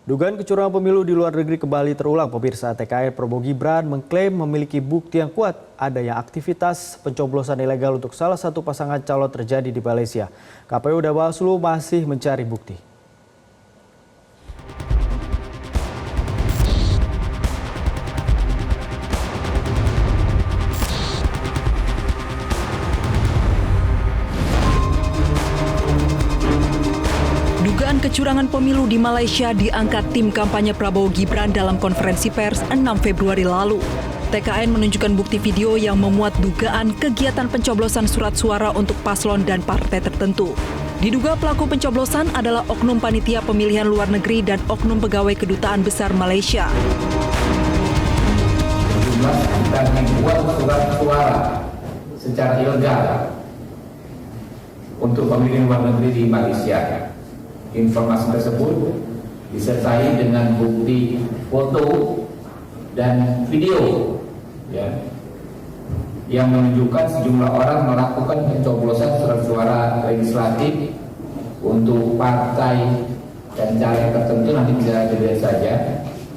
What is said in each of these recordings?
Dugaan kecurangan pemilu di luar negeri kembali terulang. Pemirsa, TKN Prabowo Gibran mengklaim memiliki bukti yang kuat adanya aktivitas pencoblosan ilegal untuk salah satu pasangan calon terjadi di Malaysia. KPU dan Bawaslu masih mencari bukti. Dugaan kecurangan pemilu di Malaysia diangkat tim kampanye Prabowo Gibran dalam konferensi pers 6 Februari lalu. TKN menunjukkan bukti video yang memuat dugaan kegiatan pencoblosan surat suara untuk paslon dan partai tertentu. Diduga pelaku pencoblosan adalah oknum panitia pemilihan luar negeri dan oknum pegawai kedutaan besar Malaysia. Kita membuat surat suara secara ilegal untuk pemilihan luar negeri di Malaysia. Informasi tersebut disertai dengan bukti foto dan video yang menunjukkan sejumlah orang melakukan pencoblosan surat suara legislatif untuk partai dan caleg tertentu, nanti bisa dilihat saja,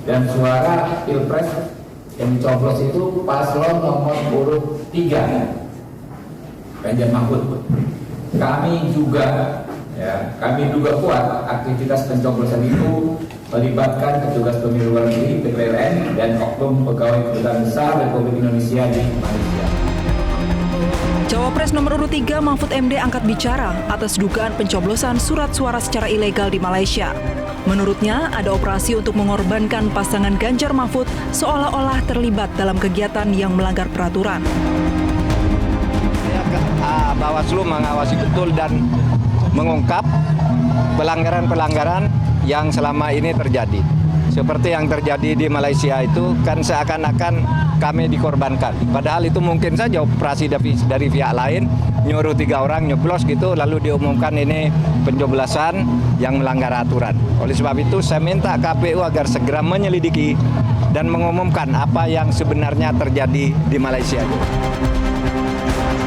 dan suara pilpres yang dicoblos itu paslon nomor urut 3 Ganjar Mahfud. Kami duga kuat aktivitas pencoblosan itu melibatkan petugas pemilu luar negeri (PPLN) dan oknum pegawai kedutaan besar Republik Indonesia di Malaysia. Cawapres nomor urut 3 Mahfud MD angkat bicara atas dugaan pencoblosan surat suara secara ilegal di Malaysia. Menurutnya, ada operasi untuk mengorbankan pasangan Ganjar Mahfud seolah-olah terlibat dalam kegiatan yang melanggar peraturan. Bawaslu mengawasi betul dan mengungkap pelanggaran-pelanggaran yang selama ini terjadi. Seperti yang terjadi di Malaysia itu kan seakan-akan kami dikorbankan. Padahal itu mungkin saja operasi dari pihak lain, nyuruh 3 orang nyoblos gitu, lalu diumumkan ini pencoblosan yang melanggar aturan. Oleh sebab itu saya minta KPU agar segera menyelidiki dan mengumumkan apa yang sebenarnya terjadi di Malaysia.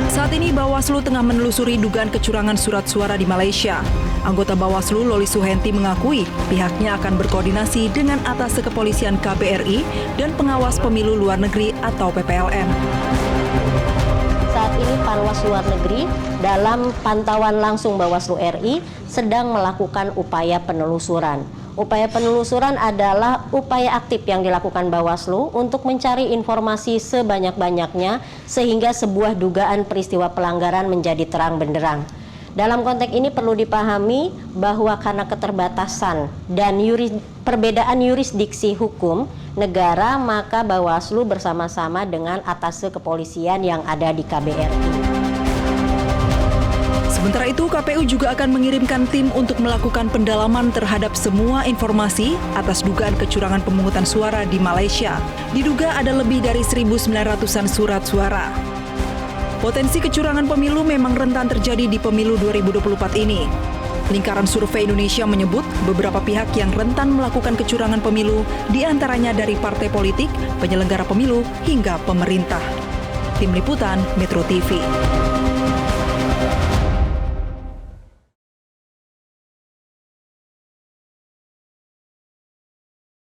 Saat ini Bawaslu tengah menelusuri dugaan kecurangan surat suara di Malaysia. Anggota Bawaslu Loli Suhenti mengakui pihaknya akan berkoordinasi dengan Atase Kepolisian KBRI dan Pengawas Pemilu Luar Negeri atau PPLN. Saat ini Panwas Luar Negeri dalam pantauan langsung Bawaslu RI sedang melakukan upaya penelusuran. Upaya penelusuran adalah upaya aktif yang dilakukan Bawaslu untuk mencari informasi sebanyak-banyaknya sehingga sebuah dugaan peristiwa pelanggaran menjadi terang benderang. Dalam konteks ini perlu dipahami bahwa karena keterbatasan dan perbedaan yurisdiksi hukum negara, maka Bawaslu bersama-sama dengan Atase Kepolisian yang ada di KBRI. Sementara itu, KPU juga akan mengirimkan tim untuk melakukan pendalaman terhadap semua informasi atas dugaan kecurangan pemungutan suara di Malaysia. Diduga ada lebih dari 1.900-an surat suara. Potensi kecurangan pemilu memang rentan terjadi di pemilu 2024 ini. Lingkaran Survei Indonesia menyebut beberapa pihak yang rentan melakukan kecurangan pemilu, diantaranya dari partai politik, penyelenggara pemilu, hingga pemerintah. Tim Liputan Metro TV.